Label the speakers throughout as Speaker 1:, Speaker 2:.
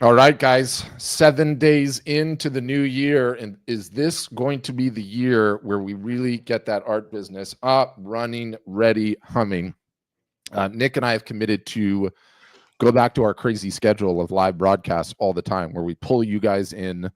Speaker 1: All right, guys, 7 days into the new year. And is this going to be the year where we really get that art business up, running, ready, humming? Nick and I have committed to go back to our crazy schedule of live broadcasts all the time, where we pull you guys in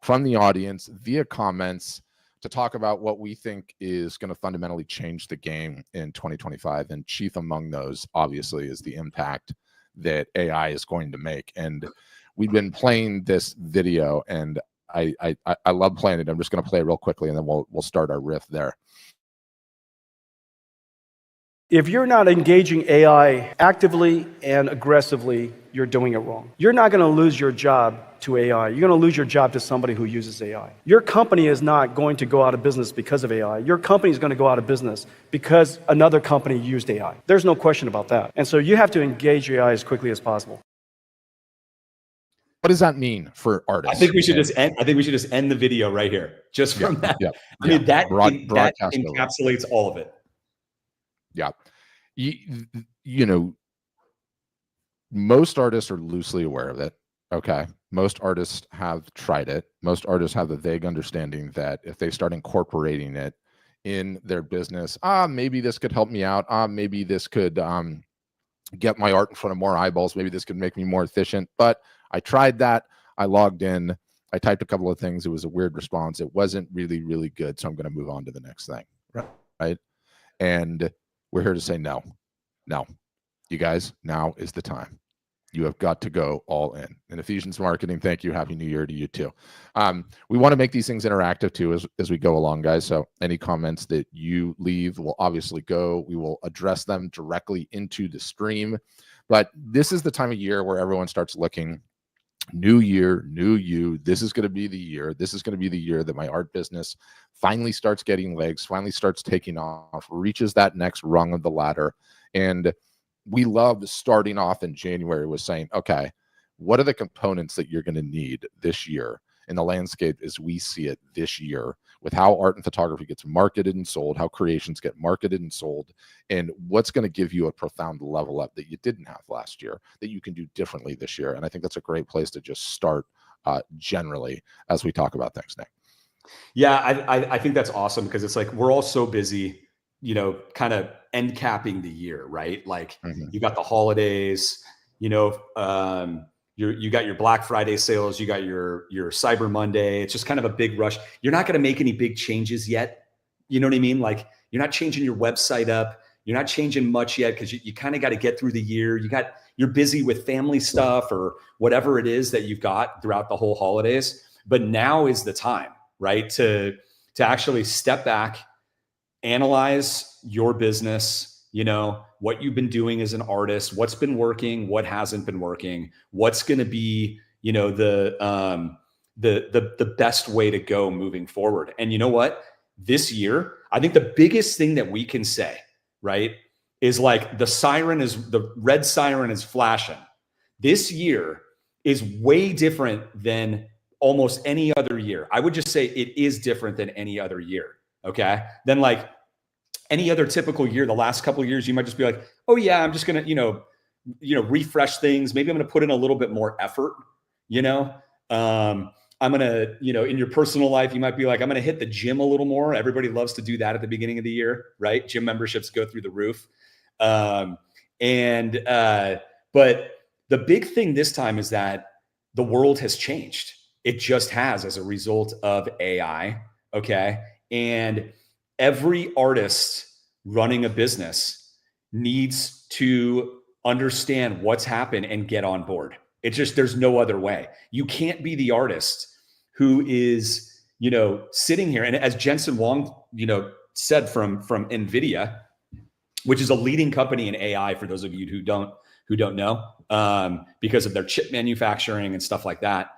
Speaker 1: from the audience via comments to talk about what we think is going to fundamentally change the game in 2025. And chief among those, obviously, is the impact that AI is going to make. And we've been playing this video, and I love playing it. I'm just going to play it real quickly, and then we'll start our riff there.
Speaker 2: If you're not engaging AI actively and aggressively, you're doing it wrong. You're not going to lose your job to AI. You're going to lose your job to somebody who uses AI. Your company is not going to go out of business because of AI. Your company is going to go out of business because another company used AI. There's no question about that. And so you have to engage AI as quickly as possible.
Speaker 1: What does that mean for artists?
Speaker 3: I think we should just end the video right here. Just from that.
Speaker 1: Yeah,
Speaker 3: I mean, that
Speaker 1: broadcast
Speaker 3: encapsulates all of it.
Speaker 1: Yeah. You know, most artists are loosely aware of it. Okay. Most artists have tried it. Most artists have a vague understanding that if they start incorporating it in their business, maybe this could help me out. Maybe this could get my art in front of more eyeballs. Maybe this could make me more efficient. But I tried that. I logged in. I typed a couple of things. It was a weird response. It wasn't really, really good. So I'm going to move on to the next thing. Right. And we're here to say no. You guys, now is the time. You have got to go all in. And Ephesians Marketing, thank you. Happy New Year to you too. We want to make these things interactive too as we go along, guys. So any comments that you leave will obviously go. We will address them directly into the stream. But this is the time of year where everyone starts looking. New year, new you. This is going to be the year. This is going to be the year that my art business finally starts getting legs, finally starts taking off, reaches that next rung of the ladder. And we love starting off in January with saying, okay, what are the components that you're going to need this year in the landscape as we see it this year, with how art and photography gets marketed and sold, how creations get marketed and sold, and what's going to give you a profound level up that you didn't have last year that you can do differently this year. And I think that's a great place to just start generally as we talk about things, Nick.
Speaker 3: Yeah, I think that's awesome, because it's like we're all so busy, you know, kind of end capping the year, right? Like you got the holidays, you know, you got your Black Friday sales, you got your Cyber Monday. It's just kind of a big rush. You're not going to make any big changes yet. You know what I mean? Like you're not changing your website up. You're not changing much yet, because you kind of got to get through the year. You're busy with family stuff or whatever it is that you've got throughout the whole holidays. But now is the time, right? To actually step back, analyze your business, you know, what you've been doing as an artist, what's been working, what hasn't been working, what's going to be, you know, the best way to go moving forward. And you know what? This year, I think the biggest thing that we can say, right, is like the red siren is flashing. This year is way different than almost any other year. I would just say it is different than any other year. Okay. Then like any other typical year, the last couple of years, you might just be like, oh yeah, I'm just going to, you know, refresh things. Maybe I'm going to put in a little bit more effort, you know? I'm going to, you know, in your personal life, you might be like, I'm going to hit the gym a little more. Everybody loves to do that at the beginning of the year, right? Gym memberships go through the roof. But the big thing this time is that the world has changed. It just has, as a result of AI. Okay. And every artist running a business needs to understand what's happened and get on board. It's just, there's no other way. You can't be the artist who is, you know, sitting here. And as Jensen Huang, you know, said from NVIDIA, which is a leading company in AI, for those of you who don't know, because of their chip manufacturing and stuff like that.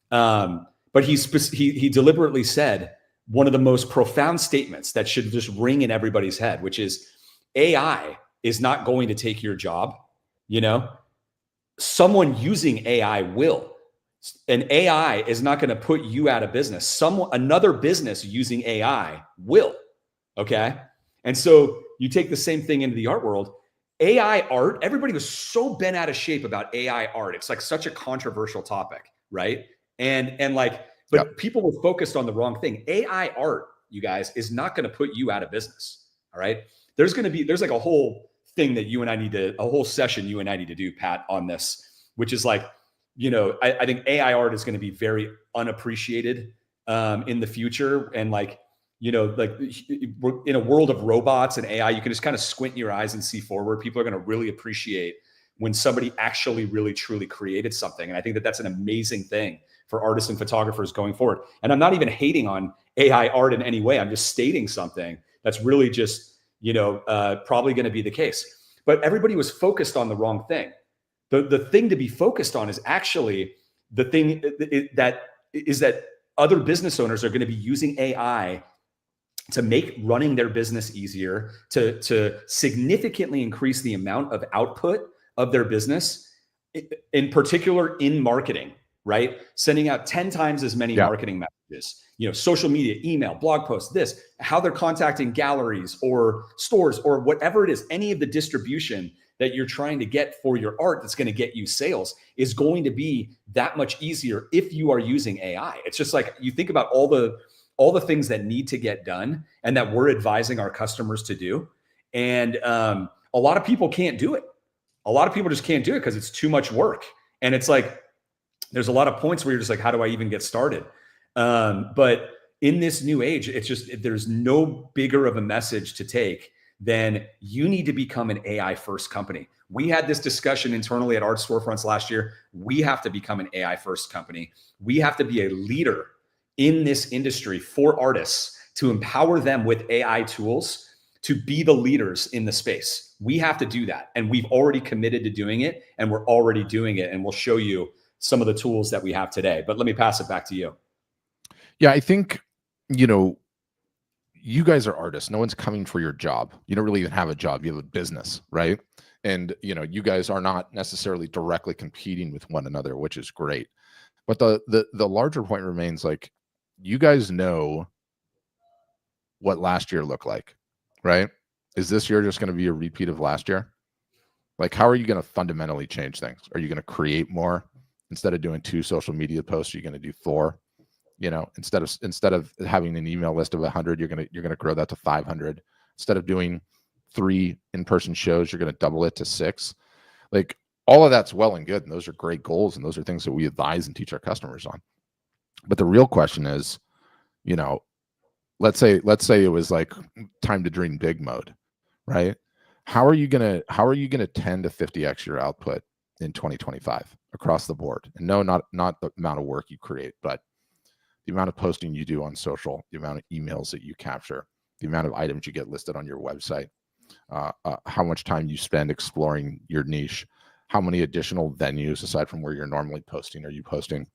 Speaker 3: But he deliberately said one of the most profound statements that should just ring in everybody's head, which is AI is not going to take your job. You know, someone using AI will, and AI is not going to put you out of business. Another business using AI will. Okay. And so you take the same thing into the art world. AI art, everybody was so bent out of shape about AI art. It's like such a controversial topic, right? And like,
Speaker 1: Yep.
Speaker 3: but people were focused on the wrong thing. AI art, you guys, is not going to put you out of business. All right. There's like a whole thing that a whole session you and I need to do, Pat, on this, which is like, I think AI art is going to be very unappreciated in the future. And like, like we're in a world of robots and AI, you can just kind of squint your eyes and see forward. People are going to really appreciate when somebody actually really truly created something. And I think that that's an amazing thing for artists and photographers going forward. And I'm not even hating on AI art in any way. I'm just stating something that's really just, probably going to be the case. But everybody was focused on the wrong thing. The thing to be focused on is actually the thing that other business owners are going to be using AI to make running their business easier, to significantly increase the amount of output of their business, in particular in marketing, right? Sending out 10 times as many marketing messages, social media, email, blog posts, how they're contacting galleries or stores or whatever it is, any of the distribution that you're trying to get for your art that's going to get you sales is going to be that much easier if you are using AI. It's just like, you think about all the things that need to get done and that we're advising our customers to do. And a lot of people can't do it. A lot of people just can't do it because it's too much work. And it's like, there's a lot of points where you're just like, how do I even get started? But in this new age, it's just, there's no bigger of a message to take than you need to become an AI first company. We had this discussion internally at Art Storefronts last year. We have to become an AI first company. We have to be a leader in this industry for artists to empower them with AI tools to be the leaders in the space. We have to do that. And we've already committed to doing it, and we're already doing it. And we'll show you some of the tools that we have today. But let me pass it back to you.
Speaker 1: Yeah, I think, you guys are artists. No one's coming for your job. You don't really even have a job. You have a business, right? And, you guys are not necessarily directly competing with one another, which is great. But the larger point remains, like, you guys know what last year looked like, right? Is this year just going to be a repeat of last year? Like, how are you going to fundamentally change things? Are you going to create more? Instead of doing 2 social media posts, you're going to do 4. Instead of having an email list of 100, you're going to grow that to 500. Instead of doing 3 in-person shows, you're going to double it to 6. Like, all of that's well and good, and those are great goals, and those are things that we advise and teach our customers on. But the real question is, let's say it was like time to dream big mode, right? How are you gonna 10 to 50x your output in 2025 across the board? And no, not the amount of work you create, but the amount of posting you do on social, the amount of emails that you capture, the amount of items you get listed on your website, how much time you spend exploring your niche, how many additional venues aside from where you're normally posting are you posting?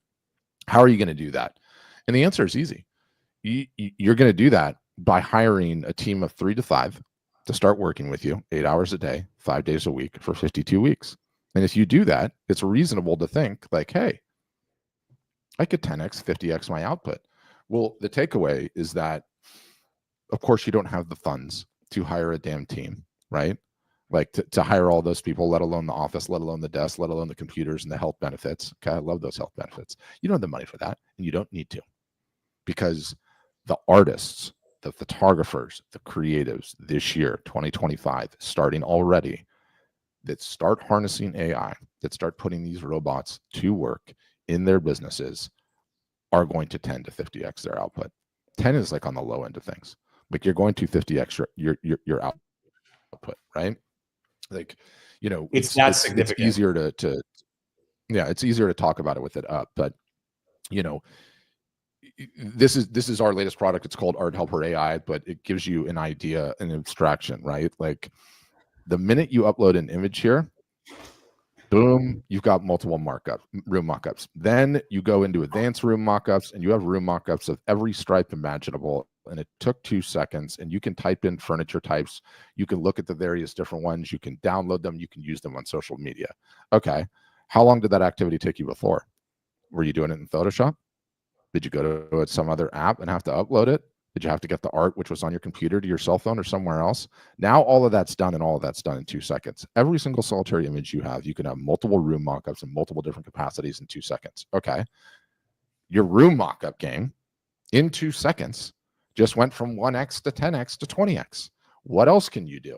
Speaker 1: How are you going to do that? And the answer is easy. You're going to do that by hiring a team of 3 to 5 to start working with you 8 hours a day, 5 days a week for 52 weeks. And if you do that, it's reasonable to think like, hey, I could 10x, 50x my output. Well, the takeaway is that, of course, you don't have the funds to hire a damn team, right? Like to hire all those people, let alone the office, let alone the desk, let alone the computers and the health benefits. Okay, I love those health benefits. You don't have the money for that, and you don't need to, because the artists, the photographers, the creatives this year, 2025, starting already, that start harnessing AI, that start putting these robots to work in their businesses, are going to 10 to 50x their output. 10 is like on the low end of things. Like, you're going to 50x your output, right? Like,
Speaker 3: it's not significant.
Speaker 1: It's easier to it's easier to talk about it with it up, but this is our latest product. It's called Art Helper AI, but it gives you an idea, an abstraction, right? Like, the minute you upload an image here, boom, you've got multiple room mockups. Then you go into advanced room mockups, and you have room mockups of every stripe imaginable. And it took 2 seconds, and you can type in furniture types. You can look at the various different ones. You can download them. You can use them on social media. Okay. How long did that activity take you before? Were you doing it in Photoshop? Did you go to some other app and have to upload it? Did you have to get the art, which was on your computer, to your cell phone or somewhere else? Now all of that's done, and all of that's done in 2 seconds. Every single solitary image you can have multiple room mockups in multiple different capacities in 2 seconds. Okay. Your room mockup game in 2 seconds just went from 1x to 10x to 20x. What else can you do?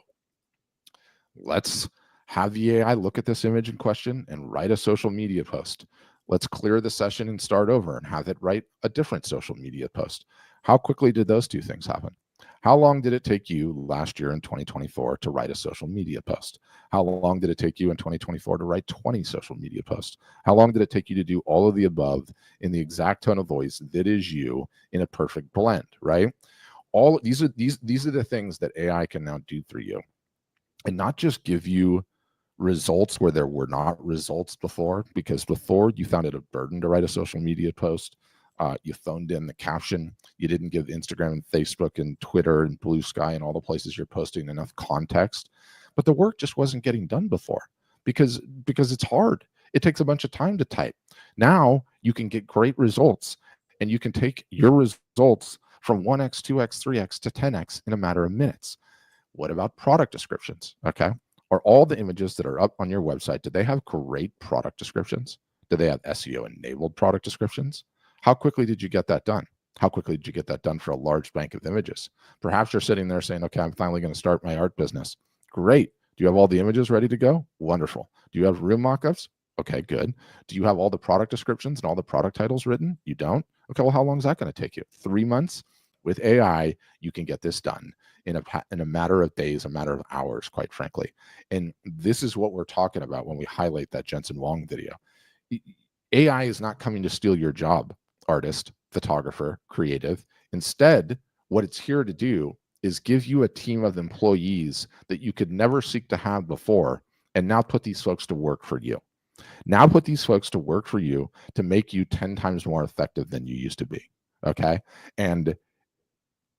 Speaker 1: Let's have the AI look at this image in question and write a social media post. Let's clear the session and start over and have it write a different social media post. How quickly did those two things happen? How long did it take you last year in 2024 to write a social media post? How long did it take you in 2024 to write 20 social media posts? How long did it take you to do all of the above in the exact tone of voice that is you in a perfect blend, right? All these are the things that AI can now do for you, and not just give you results where there were not results before, because before you found it a burden to write a social media post. You phoned in the caption. You didn't give Instagram and Facebook and Twitter and Blue Sky and all the places you're posting enough context. But the work just wasn't getting done before because it's hard. It takes a bunch of time to type. Now you can get great results, and you can take your results from 1x, 2x, 3x to 10x in a matter of minutes. What about product descriptions? Okay. Are all the images that are up on your website, do they have great product descriptions? Do they have SEO enabled product descriptions? How quickly did you get that done? How quickly did you get that done for a large bank of images? Perhaps you're sitting there saying, okay, I'm finally going to start my art business. Great. Do you have all the images ready to go? Wonderful. Do you have room mockups? Okay, good. Do you have all the product descriptions and all the product titles written? You don't? Okay, well, how long is that going to take you? 3 months? With AI, you can get this done in a matter of days, a matter of hours, quite frankly. And this is what we're talking about when we highlight that Jensen Huang video. AI is not coming to steal your job, artist, photographer, creative. Instead, what it's here to do is give you a team of employees that you could never seek to have before, and now put these folks to work for you. Now put these folks to work for you to make you 10 times more effective than you used to be. Okay. And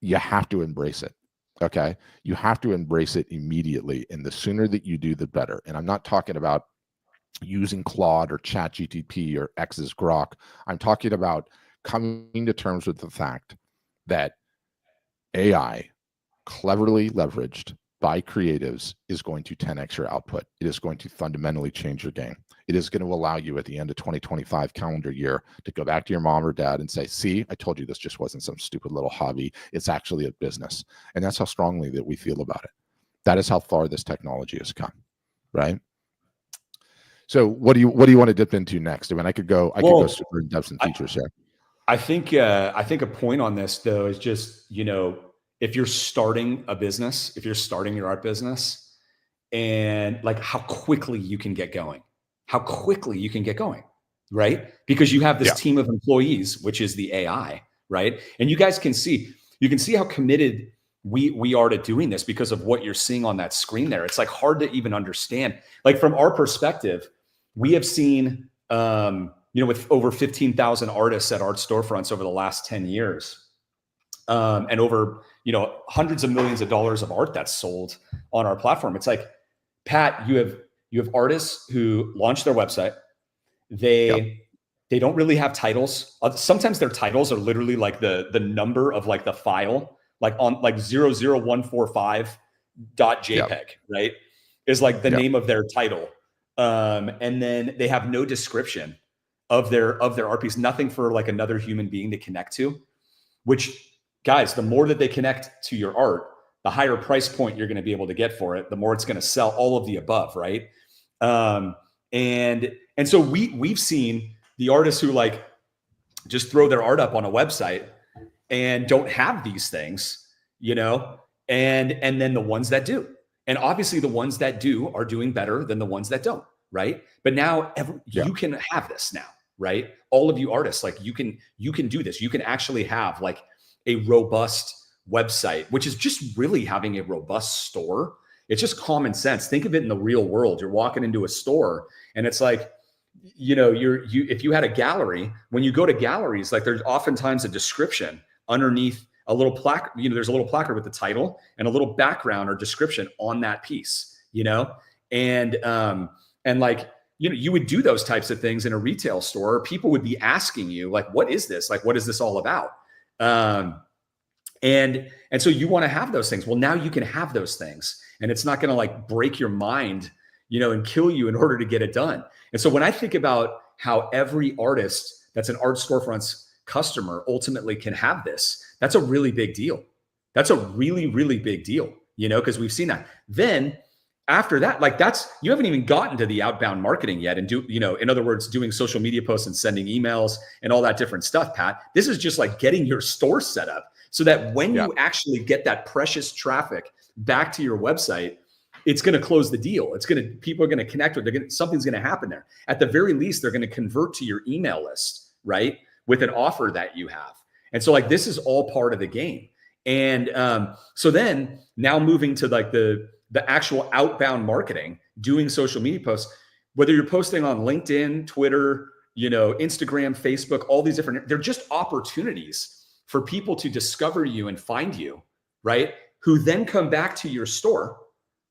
Speaker 1: you have to embrace it. Okay. You have to embrace it immediately. And the sooner that you do, the better. And I'm not talking about using Claude or ChatGPT or X's Grok. I'm talking about coming to terms with the fact that AI, cleverly leveraged by creatives, is going to 10x your output. It is going to fundamentally change your game. It is going to allow you at the end of 2025 calendar year to go back to your mom or dad and say, see, I told you this just wasn't some stupid little hobby. It's actually a business. And that's how strongly that we feel about it. That is how far this technology has come, right? So what do you want to dip into next? I mean, I could go super in depth in features here.
Speaker 3: I think a point on this though is just, if you're starting a business, if you're starting your art business, and like how quickly you can get going, right? Because you have this team of employees, which is the AI, right? And you guys can see how committed we are to doing this because of what you're seeing on that screen there. It's like hard to even understand. Like from our perspective, we have seen, with over 15,000 artists at art storefronts over the last 10 years, and over, hundreds of millions of dollars of art that's sold on our platform. It's like, Pat, you have artists who launch their website. They don't really have titles. Sometimes their titles are literally like the number of like the file, like on like 00145.jpg, right? Is like the name of their title. And then they have no description of their art piece, nothing for like another human being to connect to, which, guys, the more that they connect to your art, the higher price point you're going to be able to get for it, the more it's going to sell, all of the above, right? And so we've seen the artists who like just throw their art up on a website and don't have these things, and then the ones that do. And obviously the ones that do are doing better than the ones that don't, right? But now you can have this now, right? All of you artists, like you can do this. You can actually have like a robust website, which is just really having a robust store. It's just common sense. Think of it in the real world. You're walking into a store and it's like, if you had a gallery, when you go to galleries, like there's oftentimes a description underneath a little plaque, there's a little placard with the title and a little background or description on that piece, and like, you would do those types of things in a retail store. People would be asking you like, what is this? Like, what is this all about? And so you want to have those things. Well, now you can have those things, and it's not going to like break your mind, you know, and kill you in order to get it done. And so when I think about how every artist that's an Art Storefront's customer ultimately can have this, that's a really big deal. That's a really, really big deal, you know, because we've seen that. Then after that, like that's, you haven't even gotten to the outbound marketing yet and do, you know, in other words, doing social media posts and sending emails and all that different stuff, Pat. This is just like getting your store set up so that when you actually get that precious traffic back to your website, it's going to close the deal. It's going to, people are going to connect with, something's going to happen there. At the very least, they're going to convert to your email list, right? With an offer that you have. And so like, this is all part of the game. And so then now moving to like the actual outbound marketing, doing social media posts, whether you're posting on LinkedIn, Twitter, you know, Instagram, Facebook, all these different, they're just opportunities for people to discover you and find you, right? Who then come back to your store,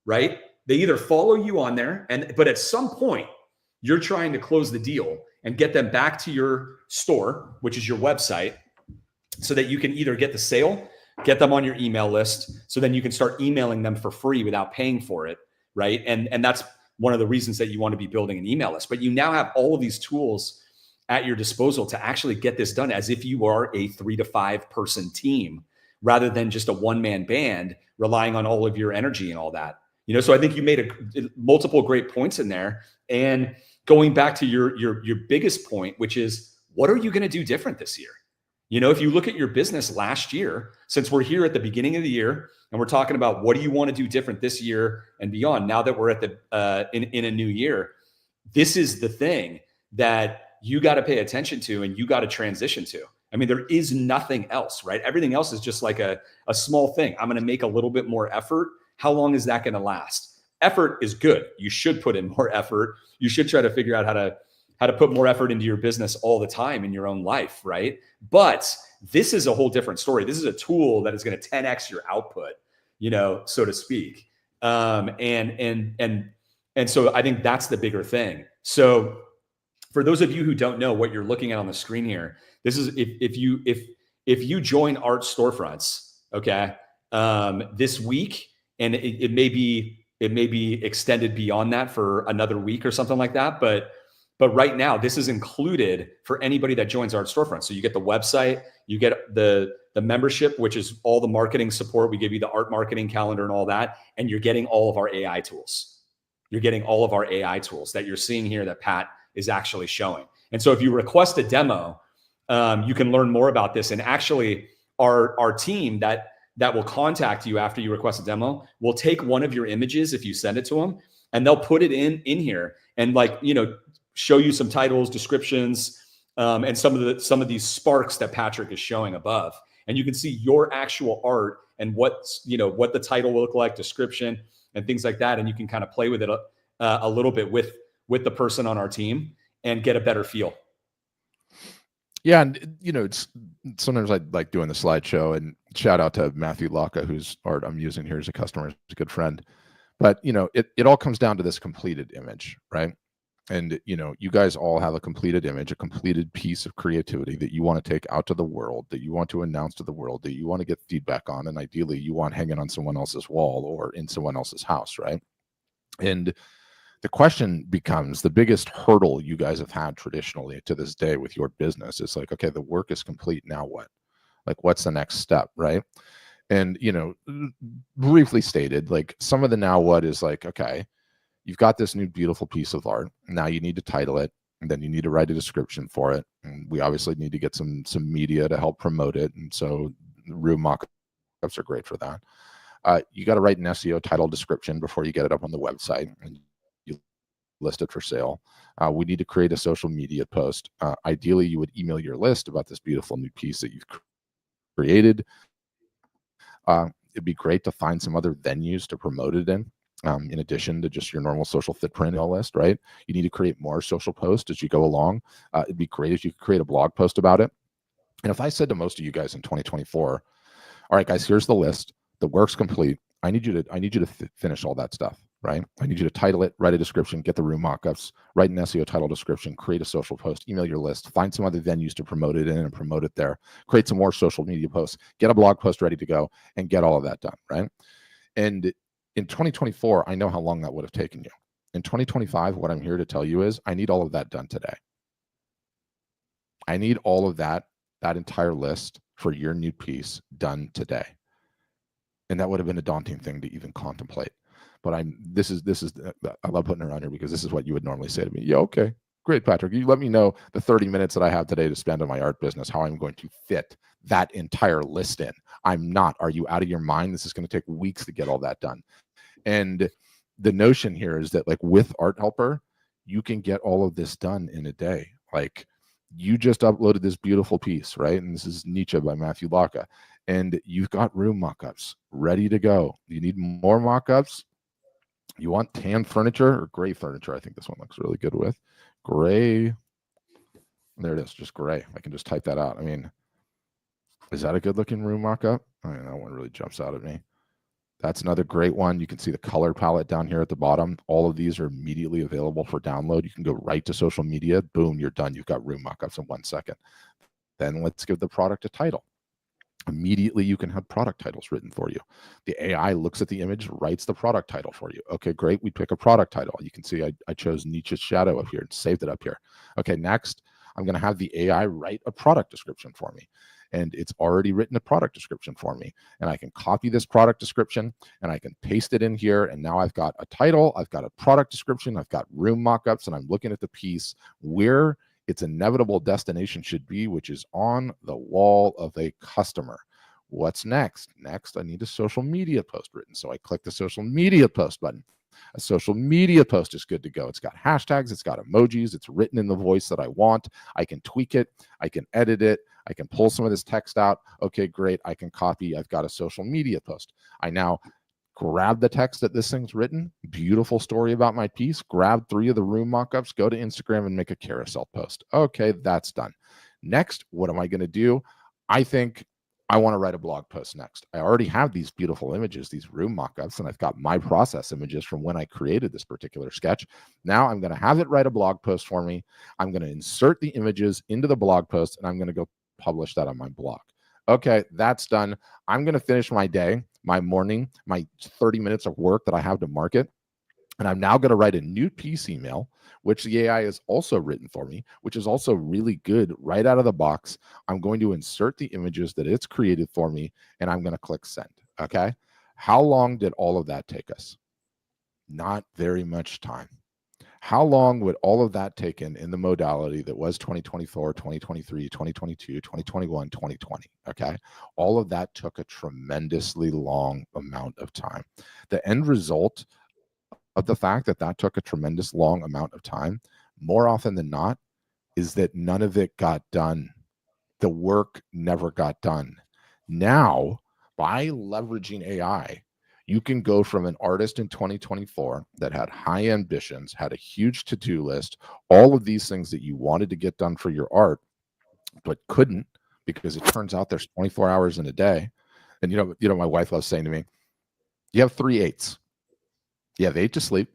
Speaker 3: right? They either follow you on there, but at some point you're trying to close the deal and get them back to your store, which is your website, so that you can either get the sale, get them on your email list, so then you can start emailing them for free without paying for it, right? And that's one of the reasons that you want to be building an email list. But you now have all of these tools at your disposal to actually get this done as if you are a 3 to 5 person team rather than just a one-man band relying on all of your energy and all that. You know, so I think you made multiple great points in there. And going back to your biggest point, which is, what are you going to do different this year? You know, if you look at your business last year, since we're here at the beginning of the year and we're talking about what do you want to do different this year and beyond, now that we're at the in a new year, this is the thing that you got to pay attention to and you got to transition to. I mean, there is nothing else, right? Everything else is just like a small thing. I'm going to make a little bit more effort. How long is that going to last? Effort is good. You should put in more effort. You should try to figure out how to put more effort into your business all the time in your own life, right? But this is a whole different story. This is a tool that is going to 10x your output, you know, so to speak. And so I think that's the bigger thing. So for those of you who don't know what you're looking at on the screen here, this is if you join Art Storefronts, okay, this week, and it may be extended beyond that for another week or something like that, but right now, this is included for anybody that joins Art Storefront. So you get the website, you get the membership, which is all the marketing support. We give you the art marketing calendar and all that, and you're getting all of our AI tools. You're getting all of our AI tools that you're seeing here that Pat is actually showing. And so if you request a demo, you can learn more about this. And actually, our team that will contact you after you request a demo will take one of your images if you send it to them, and they'll put it in here and, like, you know, show you some titles, descriptions, and some of these sparks that Patrick is showing above. And you can see your actual art and what the title will look like, description, and things like that. And you can kind of play with it a little bit with the person on our team and get a better feel.
Speaker 1: Yeah, and you know, it's sometimes I like doing the slideshow, and shout out to Matthew Locke, whose art I'm using here as a customer, he's a good friend. But you know, it all comes down to this completed image, right? And you know, you guys all have a completed image, a completed piece of creativity that you want to take out to the world, that you want to announce to the world, that you want to get feedback on, and ideally you want hanging on someone else's wall or in someone else's house, right? And the question becomes, the biggest hurdle you guys have had traditionally to this day with your business is like, okay, the work is complete, now what? Like, what's the next step, right? And, you know, briefly stated, like, some of the now what is like, okay, you've got this new beautiful piece of art. Now you need to title it, and then you need to write a description for it. And we obviously need to get some media to help promote it. And so Room mock-ups are great for that. You got to write an SEO title description before you get it up on the website and you list it for sale. We need to create a social media post. Ideally, you would email your list about this beautiful new piece that you've created. It'd be great to find some other venues to promote it in addition to just your normal social footprint list, right? You need to create more social posts as you go along. It'd be great if you could create a blog post about it. And if I said to most of you guys in 2024, all right, guys, here's the list. The work's complete. I need you to finish all that stuff, right? I need you to title it, write a description, get the room mockups, write an SEO title description, create a social post, email your list, find some other venues to promote it in and promote it there, create some more social media posts, get a blog post ready to go, and get all of that done, right? And in 2024, I know how long that would have taken you. In 2025, what I'm here to tell you is I need all of that done today. I need all of that entire list for your new piece done today. And that would have been a daunting thing to even contemplate. But I love putting it around here because this is what you would normally say to me. Yeah, okay, great, Patrick. You let me know the 30 minutes that I have today to spend on my art business, how I'm going to fit that entire list in. I'm not. Are you out of your mind? This is going to take weeks to get all that done. And the notion here is that, like, with Art Helper, you can get all of this done in a day. Like, you just uploaded this beautiful piece, right? And this is Nietzsche by Matthew Locke. And you've got room mockups ready to go. You need more mockups. You want tan furniture or gray furniture? I think this one looks really good with gray. There it is, just gray. I can just type that out. I mean, is that a good looking room mockup? I mean, that one really jumps out at me. That's another great one. You can see the color palette down here at the bottom. All of these are immediately available for download. You can go right to social media. Boom, you're done. You've got room mockups in 1 second. Then let's give the product a title. Immediately, you can have product titles written for you. The AI looks at the image, writes the product title for you. Okay, great. We pick a product title. You can see I chose Nietzsche's Shadow up here and saved it up here. Okay, next, I'm going to have the AI write a product description for me. And it's already written a product description for me. And I can copy this product description and I can paste it in here. And now I've got a title, I've got a product description, I've got room mockups, and I'm looking at the piece where its inevitable destination should be, which is on the wall of a customer. What's next? Next, I need a social media post written. So I click the social media post button. A social media post is good to go. It's got hashtags, it's got emojis, it's written in the voice that I want. I can tweak it, I can edit it, I can pull some of this text out. Okay, great. I can copy. I've got a social media post. I now grab the text that this thing's written, beautiful story about my piece, grab 3 of the room mockups, go to Instagram and make a carousel post. Okay, that's done. Next, what am I going to do? I think I want to write a blog post next. I already have these beautiful images, these room mockups, and I've got my process images from when I created this particular sketch. Now I'm going to have it write a blog post for me. I'm going to insert the images into the blog post, and I'm going to go publish that on my blog. Okay, that's done. I'm going to finish my day, my morning, my 30 minutes of work that I have to market. And I'm now going to write a new piece email, which the AI has also written for me, which is also really good right out of the box. I'm going to insert the images that it's created for me, and I'm going to click send. Okay. How long did all of that take us? Not very much time. How long would all of that take in the modality that was 2024, 2023, 2022, 2021, 2020? Okay. All of that took a tremendously long amount of time. The end result of the fact that that took a tremendous long amount of time, more often than not, is that none of it got done. The work never got done. Now, by leveraging AI, you can go from an artist in 2024 that had high ambitions, had a huge to-do list, all of these things that you wanted to get done for your art, but couldn't because it turns out there's 24 hours in a day. And you know, my wife loves saying to me, you have 3 8s. You have 8 to sleep,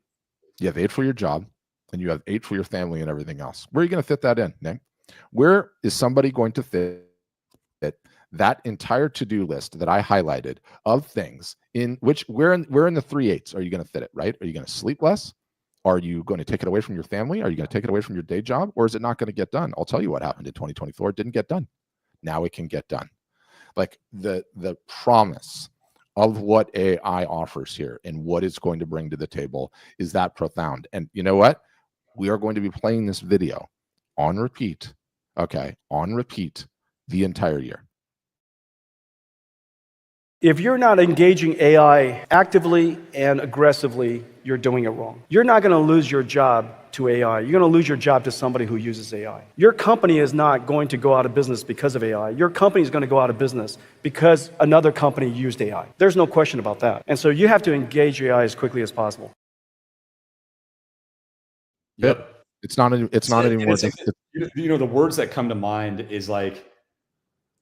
Speaker 1: you have 8 for your job, and you have 8 for your family and everything else. Where are you going to fit that in, Nick? Where is somebody going to fit that entire to-do list that I highlighted of things in which where in the 3 8s are you going to fit it, right? Are you going to sleep less? Are you going to take it away from your family? Are you going to take it away from your day job? Or is it not going to get done? I'll tell you what happened in 2024. It didn't get done. Now it can get done. Like the promise of what AI offers here and what it's going to bring to the table is that profound. And you know what? We are going to be playing this video on repeat, okay, on repeat the entire year.
Speaker 2: If you're not engaging AI actively and aggressively, you're doing it wrong. You're not going to lose your job to AI. You're going to lose your job to somebody who uses AI. Your company is not going to go out of business because of AI. Your company is going to go out of business because another company used AI. There's no question about that. And so you have to engage AI as quickly as possible.
Speaker 3: Yep.
Speaker 1: It's not anymore.
Speaker 3: You know, the words that come to mind is like,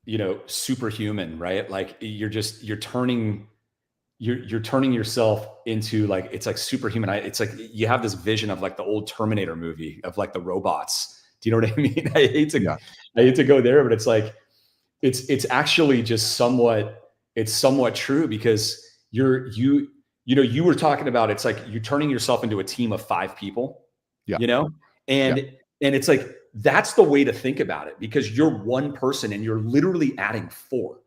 Speaker 3: you know, superhuman, right? Like you're turning you're turning yourself into like, it's like superhuman. It's like you have this vision of like the old Terminator movie of like the robots. Do you know what I mean?
Speaker 1: Yeah.
Speaker 3: I hate to go there, but it's like it's actually just somewhat true, because you know, you were talking about, it's like you're turning yourself into a team of 5 people,
Speaker 1: Yeah.
Speaker 3: you know, and it's like, that's the way to think about it, because you're one person and you're literally adding 4,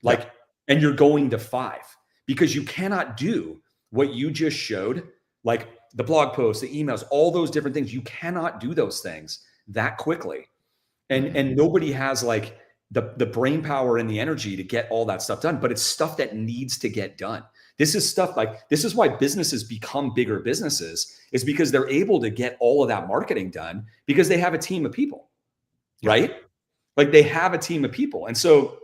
Speaker 3: like, and you're going to 5, because you cannot do what you just showed, like the blog posts, the emails, all those different things. You cannot do those things that quickly. And nobody has like the brain power and the energy to get all that stuff done, but it's stuff that needs to get done. This is stuff like, this is why businesses become bigger businesses, is because they're able to get all of that marketing done because they have a team of people, right? Like they have a team of people. And so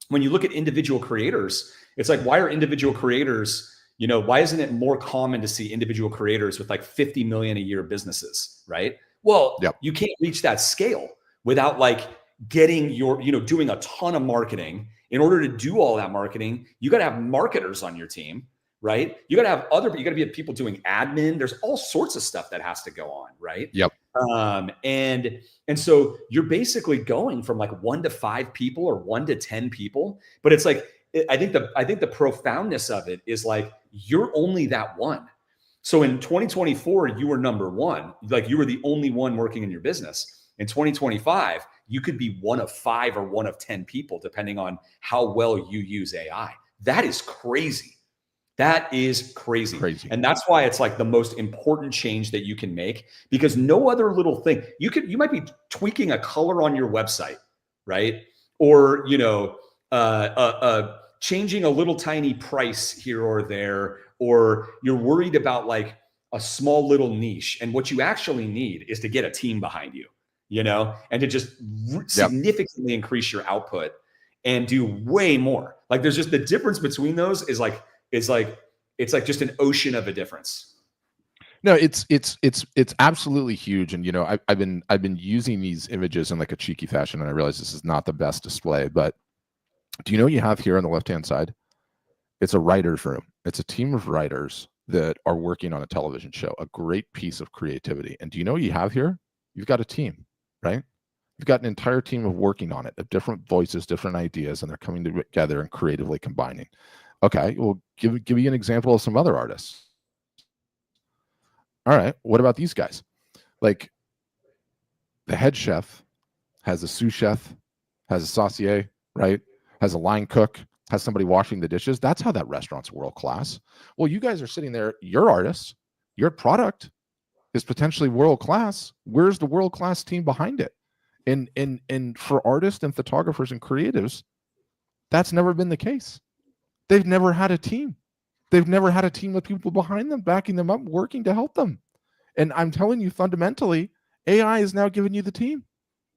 Speaker 3: when you look at individual creators, it's like, why are individual creators, you know, why isn't it more common to see individual creators with like 50 million a year businesses, right? Well, you can't reach that scale without like getting your, you know, doing a ton of marketing. In order to do all that marketing, you got to have marketers on your team, right? You got to have you got to be people doing admin. There's all sorts of stuff that has to go on, right? And so you're basically going from like 1 to 5 people or 1 to 10 people, but it's like, I think the profoundness of it is like, you're only that one. So in 2024, you were number 1, like you were the only one working in your business. In 2025, you could be 1 of 5 or 1 of 10 people, depending on how well you use AI. That is crazy. That is crazy. And that's why it's like the most important change that you can make, because no other little thing, you might be tweaking a color on your website, right? Or, you know, changing a little tiny price here or there, or you're worried about like a small little niche. And what you actually need is to get a team behind you, you know, and to just significantly increase your output and do way more. Like there's just the difference between those is like, it's like just an ocean of a difference.
Speaker 1: No, it's absolutely huge. And, you know, I've been using these images in like a cheeky fashion, and I realize this is not the best display, but do you know what you have here on the left-hand side? It's a writer's room. It's a team of writers that are working on a television show, a great piece of creativity. And do you know what you have here? You've got a team, right? You've got an entire team of working on it, of different voices, different ideas, and they're coming together and creatively combining. Okay, well, give you an example of some other artists. All right, what about these guys? Like the head chef has a sous chef, has a saucier, right? Has a line cook, has somebody washing the dishes. That's how that restaurant's world class. Well, you guys are sitting there, your artists, your product is potentially world class. Where's the world class team behind it? And for artists and photographers and creatives, that's never been the case. They've never had a team. They've never had a team of people behind them, backing them up, working to help them. And I'm telling you, fundamentally, AI is now giving you the team.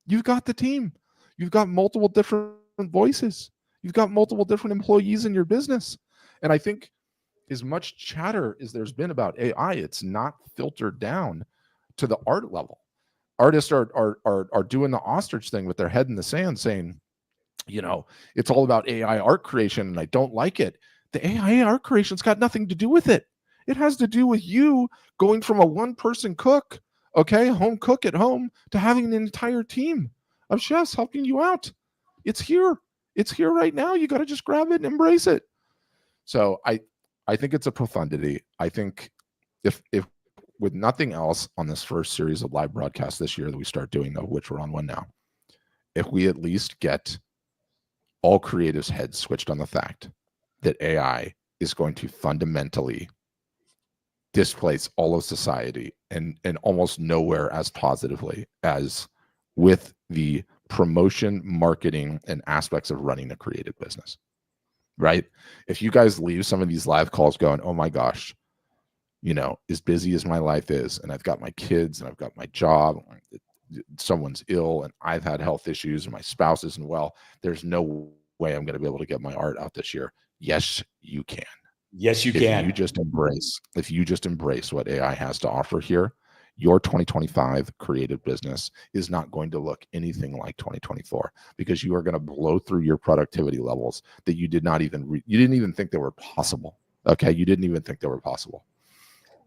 Speaker 1: You've got the team. You've got multiple different voices. You've got multiple different employees in your business. And I think as much chatter as there's been about AI, it's not filtered down to the art level. Artists are doing the ostrich thing with their head in the sand, saying, you know, it's all about AI art creation and I don't like it. The AI art creation's got nothing to do with it. It has to do with you going from a one-person cook, okay, home cook at home, to having an entire team of chefs helping you out. It's here. It's here right now. You got to just grab it and embrace it. So I think it's a profundity. I think if with nothing else on this first series of live broadcasts this year that we start doing, of which we're on one now, if we at least get all creatives' heads switched on the fact that AI is going to fundamentally displace all of society and almost nowhere as positively as with the promotion, marketing, and aspects of running a creative business, right? If you guys leave some of these live calls going, oh my gosh, you know, as busy as my life is, and I've got my kids and I've got my job, someone's ill and I've had health issues and my spouse isn't well, there's no way I'm going to be able to get my art out this year. Yes, you can.
Speaker 3: Yes, you can.
Speaker 1: If you just embrace what AI has to offer here, your 2025 creative business is not going to look anything like 2024, because you are going to blow through your productivity levels that you didn't even think they were possible. Okay. You didn't even think they were possible.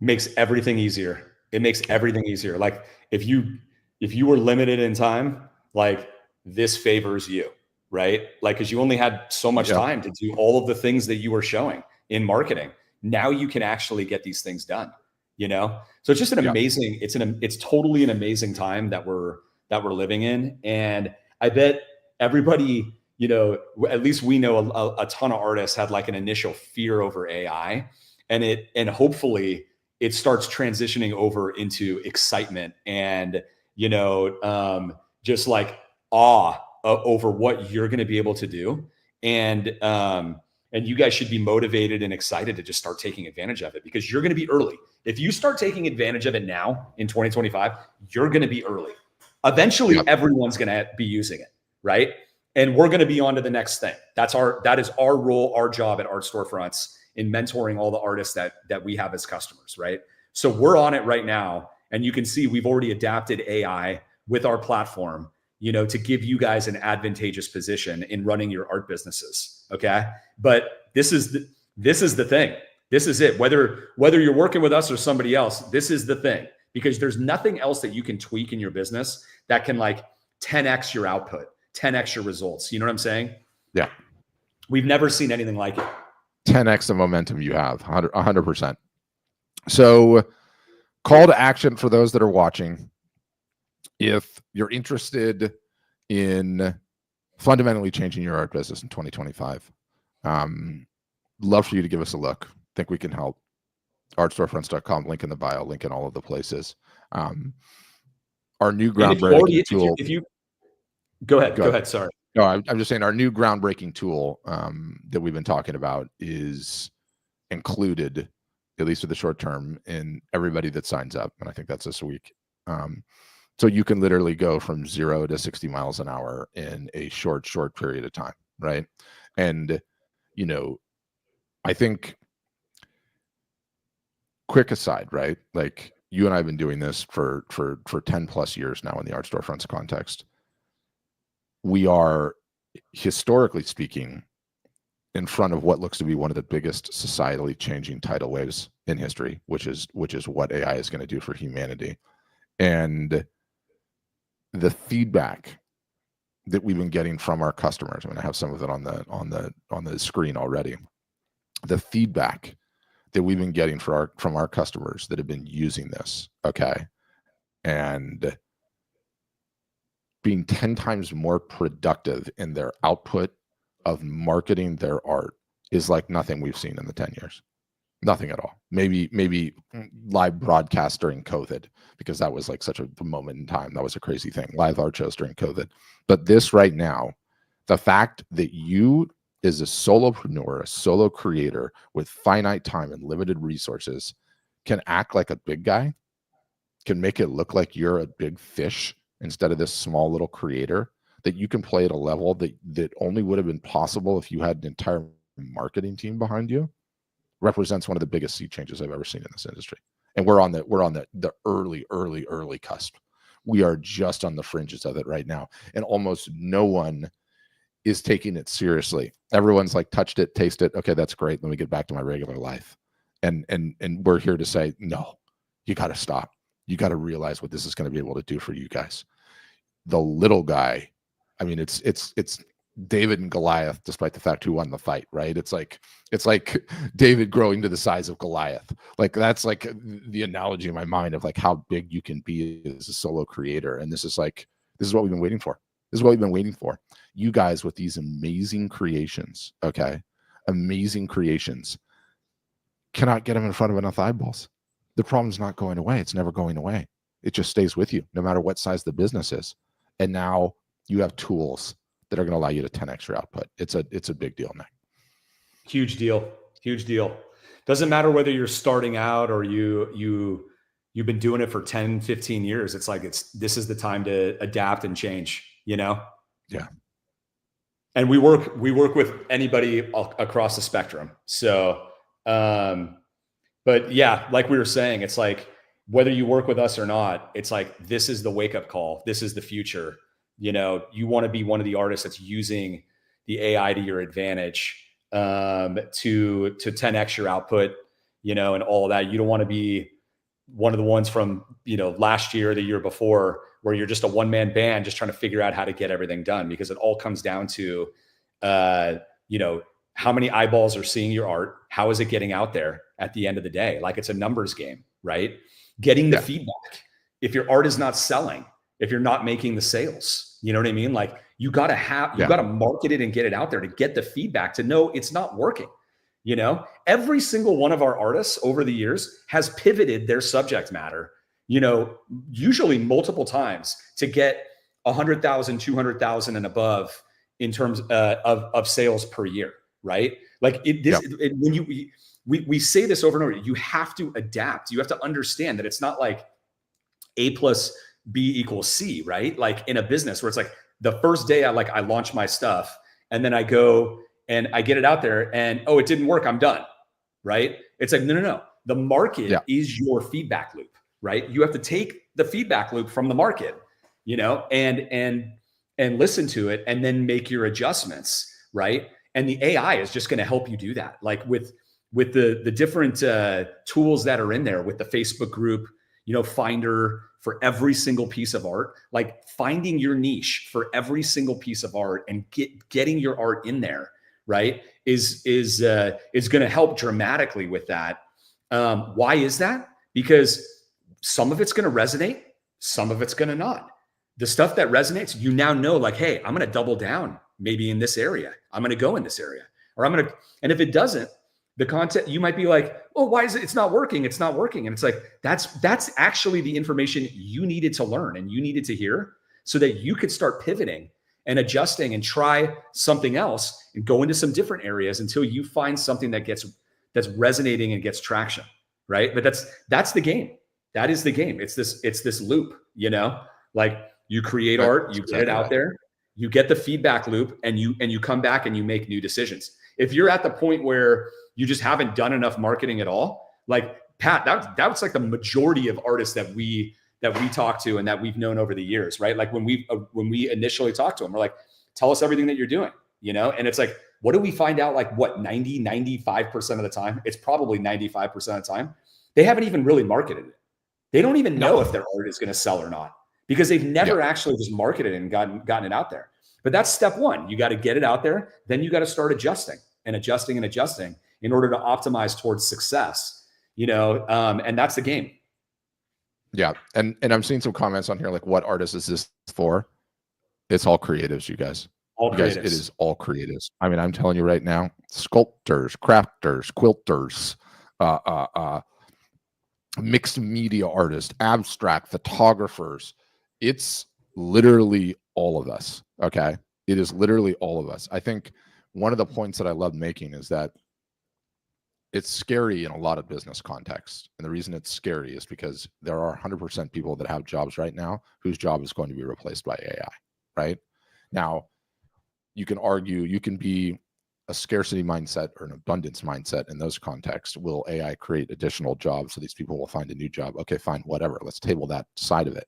Speaker 3: Makes everything easier. It makes everything easier. Like if you were limited in time, like this favors you, right? Like, because you only had so much time to do all of the things that you were showing in marketing. Now you can actually get these things done, So it's just an amazing, it's totally an amazing time that we're living in. And I bet everybody, at least we know a ton of artists had like an initial fear over AI, and hopefully it starts transitioning over into excitement and, just like awe over what you're going to be able to do. And you guys should be motivated and excited to just start taking advantage of it, because you're going to be early. If you start taking advantage of it now in 2025, you're going to be early. Eventually, everyone's going to be using it, right? And we're going to be on to the next thing. That is our role, our job at Art Storefronts in mentoring all the artists that we have as customers, right? So we're on it right now. And you can see we've already adapted AI with our platform, to give you guys an advantageous position in running your art businesses. Okay. But this is the thing. This is it. Whether you're working with us or somebody else, this is the thing, because there's nothing else that you can tweak in your business that can like 10x your output, 10x your results. You know what I'm saying?
Speaker 1: Yeah.
Speaker 3: We've never seen anything like it.
Speaker 1: 10x the momentum you have, 100%. So call to action for those that are watching. If you're interested in fundamentally changing your art business in 2025, love for you to give us a look. Think we can help. Artstorefronts.com, link in the bio, link in all of the places. Our new groundbreaking tool.
Speaker 3: Go ahead. Sorry.
Speaker 1: No, I'm just saying our new groundbreaking tool that we've been talking about is included, at least for the short term, in everybody that signs up. And I think that's this week. So you can literally go from 0 to 60 miles an hour in a short period of time, right? And, I think, quick aside, right? Like you and I have been doing this for 10 plus years now in the Art Storefronts context. We are, historically speaking, in front of what looks to be one of the biggest societally changing tidal waves in history, which is what AI is going to do for humanity. And the feedback that we've been getting from our customers, I mean, I have some of it on the screen already. The feedback that we've been getting from our customers that have been using this, okay, and being 10 times more productive in their output of marketing their art is like nothing we've seen in the 10 years. Nothing at all. Maybe live broadcast during COVID, because that was like such a moment in time. That was a crazy thing. Live art shows during COVID. But this right now, the fact that you as a solopreneur, a solo creator with finite time and limited resources can act like a big guy, can make it look like you're a big fish instead of this small little creator, that you can play at a level that only would have been possible if you had an entire marketing team behind you, represents one of the biggest sea changes I've ever seen in this industry. And we're on the early cusp. We are just on the fringes of it right now. And almost no one is taking it seriously. Everyone's like, touched it, taste it. Okay, that's great. Let me get back to my regular life. And we're here to say, no, you got to stop. You got to realize what this is going to be able to do for you guys. The little guy, I mean, it's David and Goliath, despite the fact who won the fight, right? It's like David growing to the size of Goliath. Like that's like the analogy in my mind of like how big you can be as a solo creator. And this is what we've been waiting for. This is what we've been waiting for. You guys with these amazing creations, okay? Amazing creations. Cannot get them in front of enough eyeballs. The problem's not going away. It's never going away. It just stays with you no matter what size the business is. And now you have tools that are going to allow you to 10x your output. It's a big deal, Nick.
Speaker 3: Huge deal. Doesn't matter whether you're starting out or you've been doing it for 10, 15 years. It's like, this is the time to adapt and change, Yeah. And we work with anybody across the spectrum. So, but yeah, like we were saying, it's like, whether you work with us or not, it's like, this is the wake up call. This is the future. You know, you want to be one of the artists that's using the AI to your advantage, to 10x your output, you know, and all that. You don't want to be one of the ones from, you know, last year, the year before, where you're just a one-man band just trying to figure out how to get everything done, because it all comes down to, you know, how many eyeballs are seeing your art? How is it getting out there at the end of the day? Like, it's a numbers game, right? Getting the feedback. If your art is not selling, if you're not making the sales, you know what I mean? Like, you got to market it and get it out there to get the feedback, to know it's not working. You know, every single one of our artists over the years has pivoted their subject matter, you know, usually multiple times, to get 100,000, 200,000 and above in terms of sales per year, right? Like, when we say this over and over, you have to adapt. You have to understand that it's not like A plus B equals C, right? Like in a business where it's like, the first day I launch my stuff, and then I go and I get it out there, and, oh, it didn't work, I'm done, right? It's like, no. The market is your feedback loop, right? You have to take the feedback loop from the market, you know, and listen to it, and then make your adjustments, right? And the AI is just going to help you do that. Like with the different tools that are in there, with the Facebook group, you know, Finder for every single piece of art, like finding your niche for every single piece of art and getting your art in there, right, is going to help dramatically with that. Why is that? Because some of it's going to resonate, some of it's going to not. The stuff that resonates, you now know, like, hey, I'm going to double down maybe in this area. I'm going to go in this area, or and if it doesn't, the content, you might be like, oh, why is it? It's not working. It's not working. And it's like, that's actually the information you needed to learn and you needed to hear, so that you could start pivoting and adjusting and try something else and go into some different areas until you find something that's resonating and gets traction. Right. But that's the game. That is the game. It's this loop, you know, like, you create art, you get it out there, you get the feedback loop, and you come back and you make new decisions. If you're at the point where you just haven't done enough marketing at all, like Pat, that's like the majority of artists that we talk to and that we've known over the years, right? Like when we initially talked to them, we're like, tell us everything that you're doing, you know? And it's like, what do we find out? Like, what, 95% of the time? It's probably 95% of the time. They haven't even really marketed it. They don't even know if their art is going to sell or not, because they've never actually just marketed it and gotten it out there. But that's step one. You got to get it out there. Then you got to start adjusting in order to optimize towards success, you know? And that's the game.
Speaker 1: Yeah. And I'm seeing some comments on here, like, what artist is this for? It's all creatives, you guys. It is all creatives. I mean, I'm telling you right now, sculptors, crafters, quilters, mixed media artists, abstract photographers. It's literally all of us. Okay. It is literally all of us. I think one of the points that I love making is that it's scary in a lot of business contexts. And the reason it's scary is because there are 100% people that have jobs right now whose job is going to be replaced by AI, right? Now, you can argue, you can be a scarcity mindset or an abundance mindset in those contexts. Will AI create additional jobs so these people will find a new job? Okay, fine, whatever. Let's table that side of it.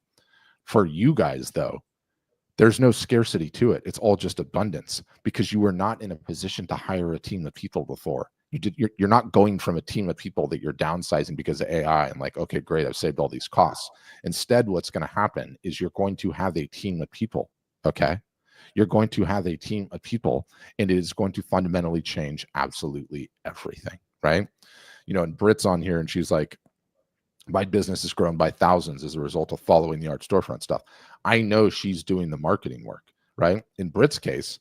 Speaker 1: For you guys, though, there's no scarcity to it. It's all just abundance, because you were not in a position to hire a team of people before. You're not going from a team of people that you're downsizing because of AI and like, okay, great, I've saved all these costs. Instead, what's going to happen is you're going to have a team of people, okay? You're going to have a team of people, and it is going to fundamentally change absolutely everything, right? You know, and Britt's on here, and she's like, my business has grown by thousands as a result of following the art storefront stuff. I know she's doing the marketing work, right? In Britt's case,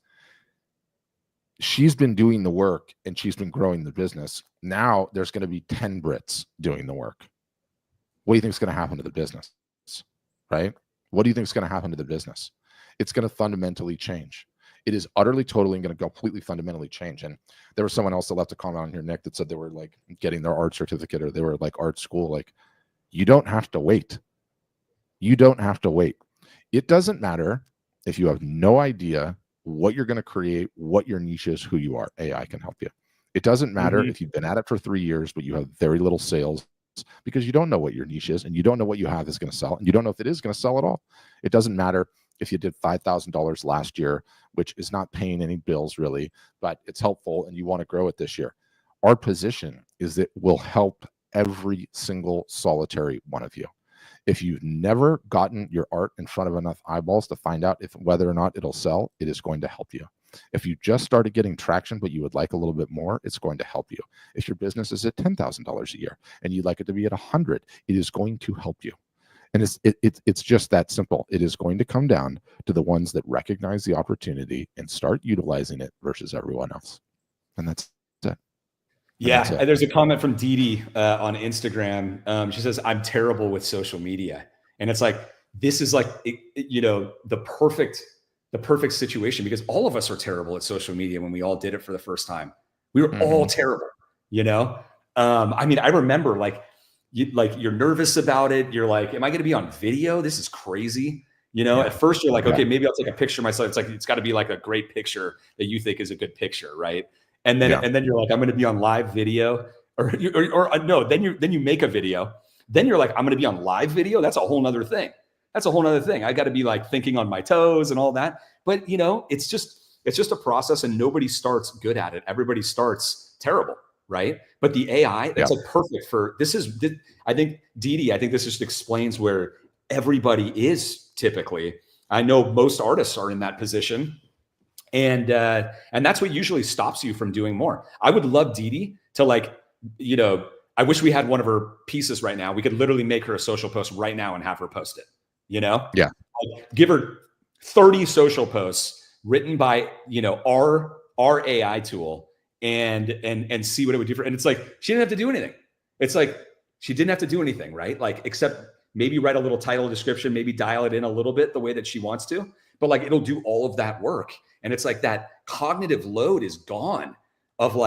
Speaker 1: she's been doing the work and she's been growing the business. Now there's going to be 10 Brits doing the work. What do you think is going to happen to the business, right? What do you think is going to happen to the business? It's going to fundamentally change. It is utterly, totally going to completely fundamentally change. And there was someone else that left a comment on here, Nick, that said they were like getting their art certificate, or they were like art school. Like, you don't have to wait. You don't have to wait. It doesn't matter if you have no idea what you're going to create, what your niche is, who you are. AI can help you. It doesn't matter if you've been at it for 3 years, but you have very little sales because you don't know what your niche is, and you don't know what you have is going to sell, and you don't know if it is going to sell at all. It doesn't matter if you did $5,000 last year, which is not paying any bills really, but it's helpful and you want to grow it this year. Our position is that we'll help every single solitary one of you. If you've never gotten your art in front of enough eyeballs to find out whether or not it'll sell, it is going to help you. If you just started getting traction, but you would like a little bit more, it's going to help you. If your business is at $10,000 a year and you'd like it to be at 100, it is going to help you. And it's just that simple. It is going to come down to the ones that recognize the opportunity and start utilizing it versus everyone else. And that's it.
Speaker 3: Yeah, there's a comment from Dee on Instagram. She says, "I'm terrible with social media," and it's like this is like the perfect situation, because all of us are terrible at social media. When we all did it for the first time, we were all terrible. I mean, I remember you're nervous about it. You're like, "Am I going to be on video? This is crazy." At first you're like, "Okay, maybe I'll take a picture of myself." It's like it's got to be like a great picture that you think is a good picture, right? And then you're like, "I'm going to be on live video," or no. Then you make a video. Then you're like, "I'm going to be on live video." That's a whole nother thing. I got to be like thinking on my toes and all that. But it's just a process, and nobody starts good at it. Everybody starts terrible, right? But the AI, that's like perfect for this. I think Dee, I think this just explains where everybody is typically. I know most artists are in that position. And that's what usually stops you from doing more. I would love Dee to I wish we had one of her pieces right now. We could literally make her a social post right now and have her post it,
Speaker 1: Yeah.
Speaker 3: Give her 30 social posts written by, our AI tool and see what it would do for, and it's like, she didn't have to do anything. It's like, she didn't have to do anything, right? Like, except maybe write a little title description, maybe dial it in a little bit the way that she wants to, but it'll do all of that work. And it's like that cognitive load is gone of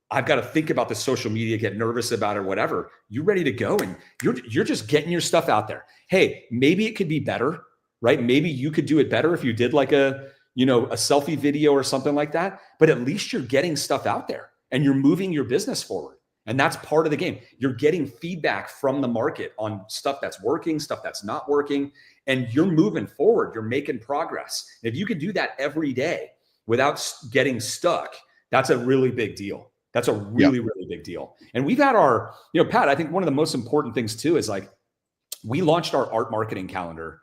Speaker 3: I've got to think about the social media, get nervous about it, or whatever. You're ready to go, and you're just getting your stuff out there. Hey, maybe it could be better, right? Maybe you could do it better if you did like a selfie video or something like that, but at least you're getting stuff out there and you're moving your business forward. And that's part of the game. You're getting feedback from the market on stuff that's working, stuff that's not working, and you're moving forward. You're making progress. If you can do that every day without getting stuck, that's a really big deal. That's a really, really big deal. And we've had our, Pat, I think one of the most important things too is we launched our art marketing calendar,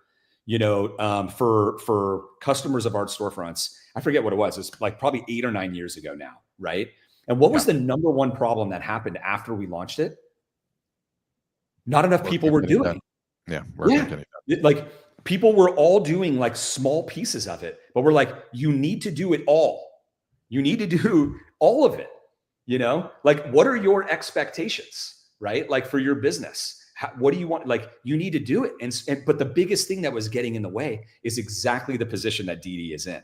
Speaker 3: for customers of art storefronts. I forget what it was. It's probably 8 or 9 years ago now, right? And what was the number one problem that happened after we launched it? Not enough people were doing. People were all doing small pieces of it, but we're like, you need to do it all. You need to do all of it. What are your expectations, right? For your business, what do you want? You need to do it. But the biggest thing that was getting in the way is exactly the position that Dee is in,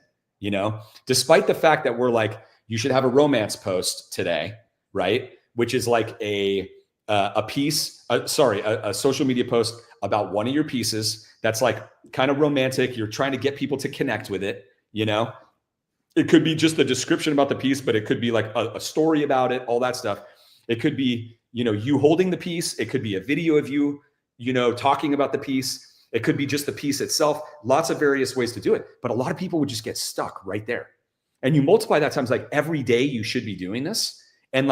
Speaker 3: despite the fact that we're you should have a romance post today, right? Which is a social media post about one of your pieces that's kind of romantic. You're trying to get people to connect with it, It could be just the description about the piece, but it could be a story about it, all that stuff. It could be, you holding the piece. It could be a video of you, talking about the piece. It could be just the piece itself. Lots of various ways to do it. But a lot of people would just get stuck right there. And you multiply that times every day you should be doing this. And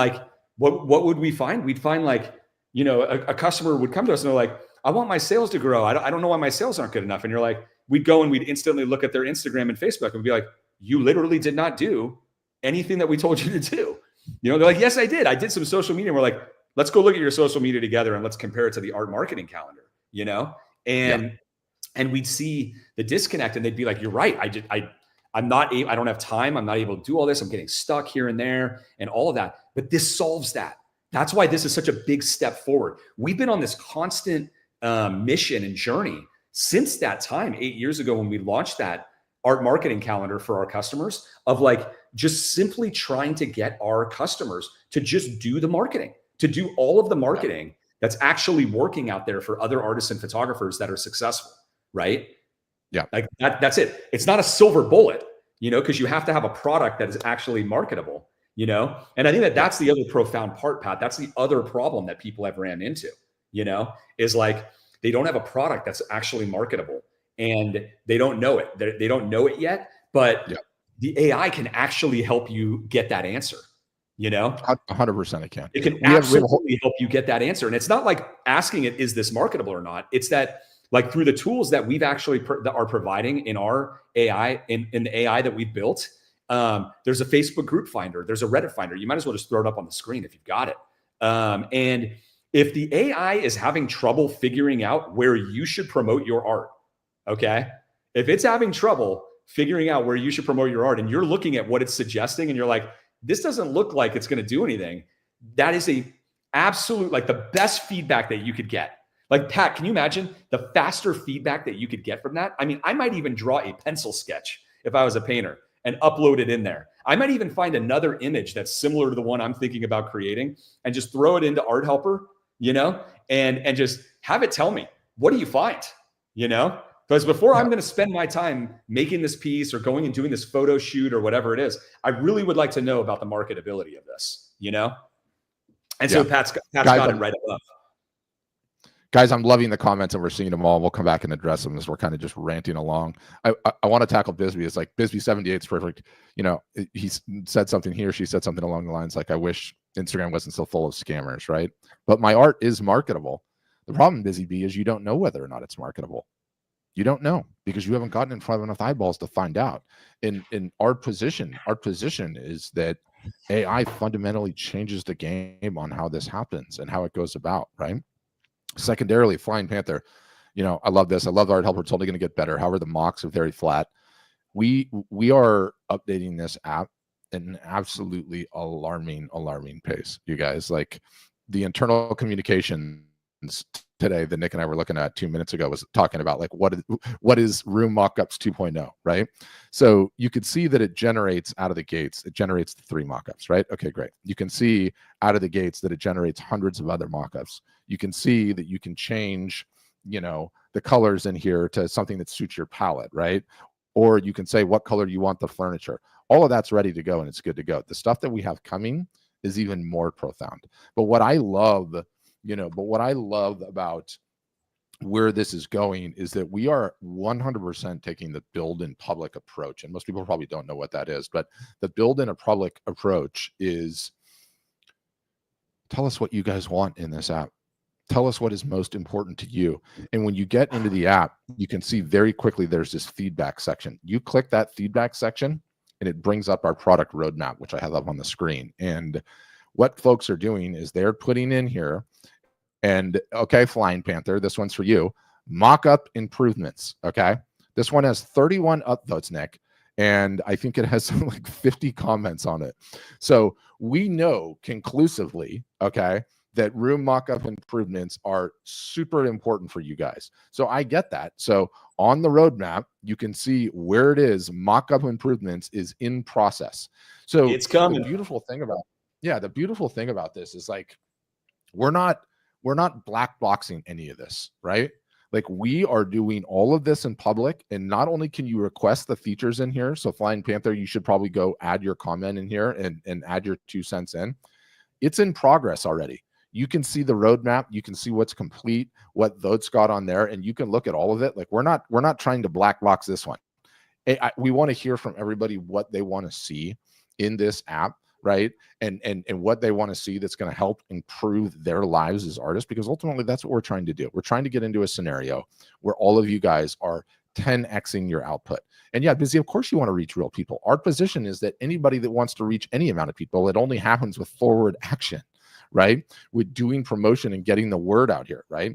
Speaker 3: what would we find? We'd find a customer would come to us and they're like, "I want my sales to grow. I don't know why my sales aren't good enough." And you're like, we'd go and we'd instantly look at their Instagram and Facebook and be like, "You literally did not do anything that we told you to do." They're like, "Yes, I did. I did some social media." And we're like, "Let's go look at your social media together and let's compare it to the art marketing calendar," and we'd see the disconnect and they'd be like, "You're right. I don't have time. I'm not able to do all this. I'm getting stuck here and there and all of that." But this solves that. That's why this is such a big step forward. We've been on this constant mission and journey since that time, 8 years ago, when we launched that art marketing calendar for our customers, of just simply trying to get our customers to just do the marketing, to do all of the marketing that's actually working out there for other artists and photographers that are successful, right?
Speaker 1: Yeah.
Speaker 3: That's it. It's not a silver bullet, because you have to have a product that is actually marketable. you know? And I think that that's the other profound part, Pat. That's the other problem that people have ran into, you know, is like they don't have a product that's actually marketable and they don't know it. They don't know it yet, but
Speaker 1: Yeah.
Speaker 3: the AI can actually help you get that answer, you know?
Speaker 1: 100% it can.
Speaker 3: It can absolutely help you get that answer. And it's not like asking it, is this marketable or not? It's that like through the tools that we've actually that are providing in our AI, in the AI that we've built, there's a Facebook group finder, there's a Reddit finder. You might as well just throw it up on the screen if you've got it. And if the AI is having trouble figuring out where you should promote your art, okay? If it's having trouble figuring out where you should promote your art and you're looking at what it's suggesting and you're like, this doesn't look like it's going to do anything, that is a absolute, like the best feedback that you could get. Like, Pat, can you imagine the faster feedback that you could get from that? I mean, I might even draw a pencil sketch if I was a painter and upload it in there. I might even find another image that's similar to the one I'm thinking about creating and just throw it into Art Helper, you know, and just have it tell me, what do you find, you know? Because before I'm going to spend my time making this piece or going and doing this photo shoot or whatever it is, I really would like to know about the marketability of this, you know? And so Pat's got it right above.
Speaker 1: Guys, I'm loving the comments and we're seeing them all. We'll come back and address them as we're kind of just ranting along. I want to tackle Bisbee. It's like Bisbee 78 is perfect. You know, he said something here. She said something along the lines like, I wish Instagram wasn't so full of scammers, right? But my art is marketable. The problem, Busy Bee, is you don't know whether or not it's marketable. You don't know because you haven't gotten in front of enough eyeballs to find out. In our position is that AI fundamentally changes the game on how this happens and how it goes about, right? Secondarily, Flying Panther, you know, I love this. I love Art Helper. It's only going to get better. However, the mocks are very flat. We are updating this app at an absolutely alarming pace, you guys. Like the internal communications today that Nick and I were looking at 2 minutes ago was talking about like what is Room Mockups 2.0, right? So you could see that it generates out of the gates, it generates the 3 mockups, right? Okay, great. You can see out of the gates that it generates hundreds of other mockups. You can see that you can change, you know, the colors in here to something that suits your palette, right? Or you can say what color do you want the furniture. All of that's ready to go and it's good to go. The stuff that we have coming is even more profound. But what I love, you know, about where this is going is that we are 100% taking the build in public approach. And most people probably don't know what that is, but the build in a public approach is tell us what you guys want in this app. Tell us what is most important to you. And when you get into the app, you can see very quickly there's this feedback section. You click that feedback section and it brings up our product roadmap, which I have up on the screen. And what folks are doing is they're putting in here, and okay, Flying Panther, this one's for you, mock-up improvements, okay? This one has 31 upvotes, Nick, and I think it has like 50 comments on it. So we know conclusively, okay, that room mock-up improvements are super important for you guys. So I get that. So on the roadmap, you can see where it is. Mock-up improvements is in process. So
Speaker 3: it's coming.
Speaker 1: The beautiful thing about this is like we're not black boxing any of this, right? Like we are doing all of this in public, and not only can you request the features in here. So Flying Panther, you should probably go add your comment in here and add your 2 cents in. It's in progress already. You can see the roadmap. You can see what's complete, what votes got on there, and you can look at all of it. Like we're not trying to black box this one. We want to hear from everybody what they want to see in this app, right? And what they want to see that's going to help improve their lives as artists, because ultimately that's what we're trying to do. We're trying to get into a scenario where all of you guys are 10xing your output. And yeah, Busy, of course you want to reach real people. Our position is that anybody that wants to reach any amount of people, it only happens with forward action, right? With doing promotion and getting the word out here, right?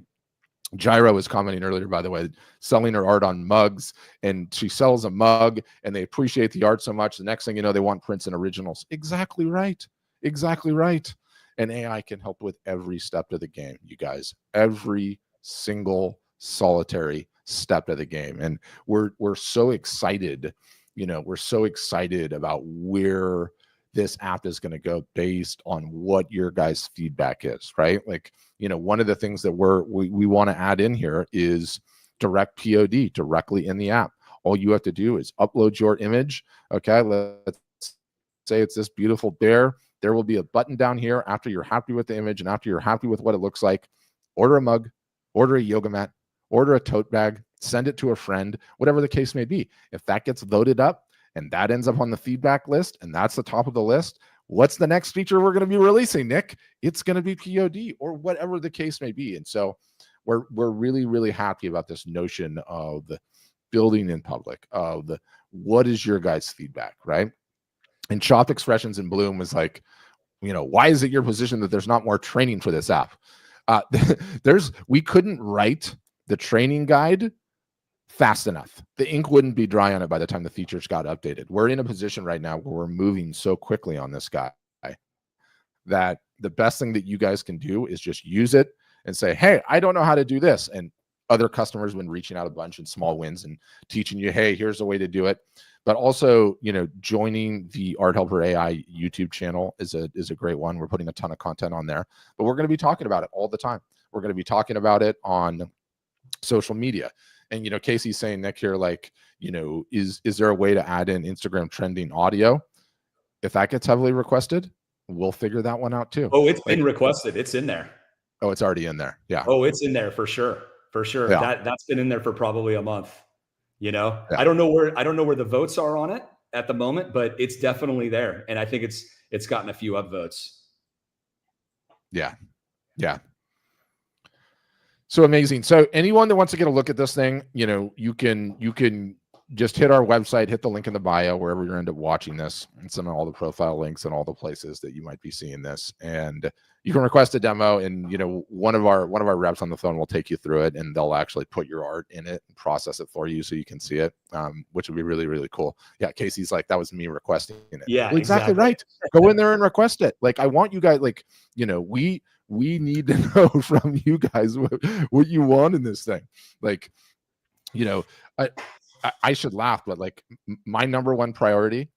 Speaker 1: Gyra was commenting earlier, by the way, selling her art on mugs, and she sells a mug and they appreciate the art so much. The next thing you know, they want prints and originals. Exactly right. Exactly right. And AI can help with every step of the game, you guys, every single solitary step of the game. And we're so excited, you know, we're so excited about where this app is going to go based on what your guys' feedback is, right? Like, you know, one of the things that we want to add in here is direct POD directly in the app. All you have to do is upload your image. Okay, let's say it's this beautiful bear, there will be a button down here after you're happy with the image and after you're happy with what it looks like. Order a mug, order a yoga mat, order a tote bag, send it to a friend, whatever the case may be. If that gets voted up and that ends up on the feedback list and that's the top of the list, what's the next feature we're going to be releasing, Nick? It's going to be POD or whatever the case may be. And so we're really, really happy about this notion of building in public, of what is your guys' feedback, right? And Shop Expressions in Bloom was like, why is it your position that there's not more training for this app? We couldn't write the training guide fast enough. The ink wouldn't be dry on it by the time the features got updated. We're in a position right now where we're moving so quickly on this guy that the best thing that you guys can do is just use it and say, hey, I don't know how to do this. And other customers have been reaching out a bunch in small wins and teaching you, hey, here's a way to do it. But also, joining the Art Helper AI YouTube channel is a great one. We're putting a ton of content on there, but we're going to be talking about it all the time. We're going to be talking about it on social media. And, Casey's saying, Nick, here, is there a way to add in Instagram trending audio? If that gets heavily requested, we'll figure that one out too.
Speaker 3: Oh, it's been requested. It's in there.
Speaker 1: Oh, it's already in there. Yeah.
Speaker 3: Oh, it's in there for sure. For sure.
Speaker 1: Yeah.
Speaker 3: That's been in there for probably a month.
Speaker 1: Yeah.
Speaker 3: I don't know where the votes are on it at the moment, but it's definitely there. And I think it's gotten a few upvotes.
Speaker 1: Yeah. Yeah. So amazing. So anyone that wants to get a look at this thing, you can just hit our website, hit the link in the bio, wherever you end up watching this, and send all the profile links and all the places that you might be seeing this. And you can request a demo, and one of our reps on the phone will take you through it, and they'll actually put your art in it and process it for you so you can see it, which would be really, really cool. Yeah, Casey's like, that was me requesting it.
Speaker 3: Yeah,
Speaker 1: well, exactly right. Go in there and request it. Like, I want you guys, we need to know from you guys what you want in this thing. I should laugh, but my number one priority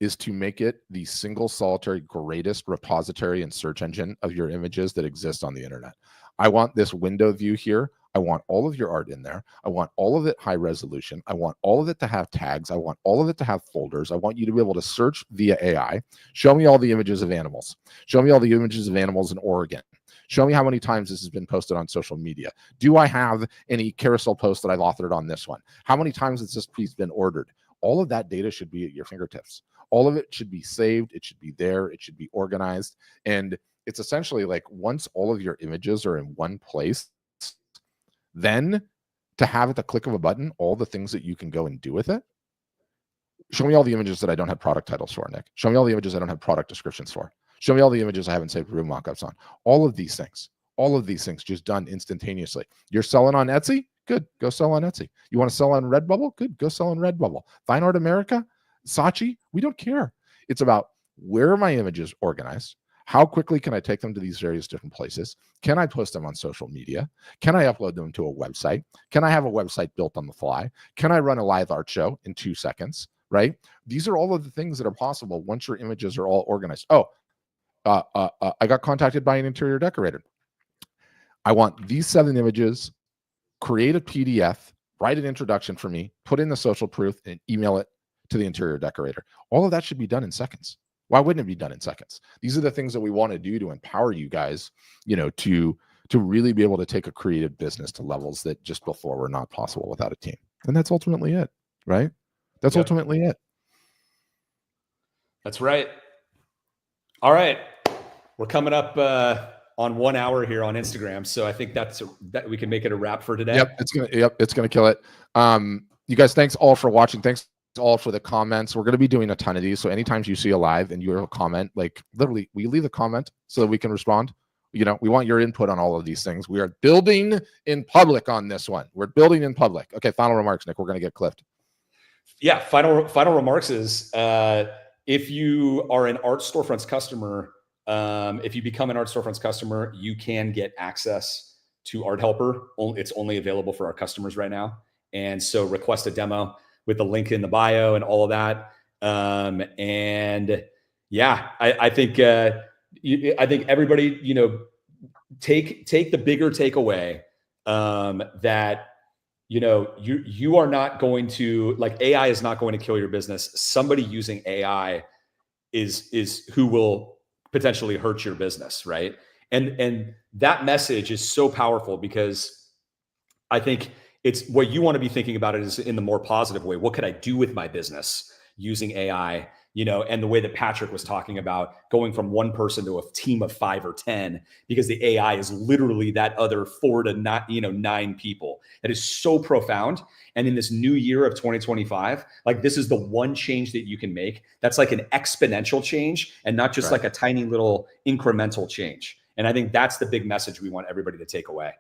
Speaker 1: is to make it the single solitary greatest repository and search engine of your images that exist on the internet. I want this window view here. I want all of your art in there. I want all of it high resolution. I want all of it to have tags. I want all of it to have folders. I want you to be able to search via AI. Show me all the images of animals. Show me all the images of animals in Oregon. Show me how many times this has been posted on social media. Do I have any carousel posts that I've authored on this one? How many times has this piece been ordered? All of that data should be at your fingertips. All of it should be saved. It should be there. It should be organized. And it's essentially like, once all of your images are in one place, then to have at the click of a button all the things that you can go and do with it. Show me all the images that I don't have product titles for, Nick. Show me all the images I don't have product descriptions for. Show me all the images I haven't saved room mockups on. All of these things just done instantaneously. You're selling on Etsy? Good, go sell on Etsy. You want to sell on Redbubble? Good, go sell on Redbubble. Fine Art America, Saatchi, we don't care. It's about, where are my images organized? How quickly can I take them to these various different places? Can I post them on social media? Can I upload them to a website? Can I have a website built on the fly? Can I run a live art show in 2 seconds, right? These are all of the things that are possible once your images are all organized. I got contacted by an interior decorator. I want these 7 images, create a PDF, write an introduction for me, put in the social proof, and email it to the interior decorator. All of that should be done in seconds. Why wouldn't it be done in seconds? These are the things that we want to do to empower you guys, to really be able to take a creative business to levels that just before were not possible without a team. And that's ultimately it, right? That's ultimately it.
Speaker 3: That's right. All right. We're coming up on 1 hour here on Instagram. So I think that we can make it a wrap for today.
Speaker 1: It's gonna kill it. You guys, thanks all for watching. Thanks all for the comments. We're going to be doing a ton of these. So anytime you see a live and you have a comment, literally, we leave a comment so that we can respond. We want your input on all of these things. We are building in public on this one. We're building in public. Okay, final remarks, Nick. We're going to get clipped.
Speaker 3: Yeah, final remarks is, if you are an Art Storefronts customer, if you become an Art Storefronts customer, you can get access to Art Helper. It's only available for our customers right now. And so request a demo with the link in the bio and all of that. And yeah, I think everybody, take the bigger takeaway, that, you are not going to, AI is not going to kill your business. Somebody using AI is who will potentially hurt your business, right? And that message is so powerful, because I think it's what you want to be thinking about it is in the more positive way. What could I do with my business using AI? You know, and the way that Patrick was talking about going from one person to a team of 5 or 10, because the AI is literally that other 4 to 9 people. That is so profound. And in this new year of 2025, like, this is the one change that you can make. That's like an exponential change, and not just like a tiny little incremental change. And I think that's the big message we want everybody to take away.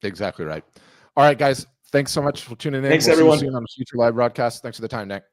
Speaker 1: Exactly right. All right, guys. Thanks so much for tuning in.
Speaker 3: Thanks,
Speaker 1: We'll
Speaker 3: everyone.
Speaker 1: see you soon on a future live broadcast. Thanks for the time, Nick.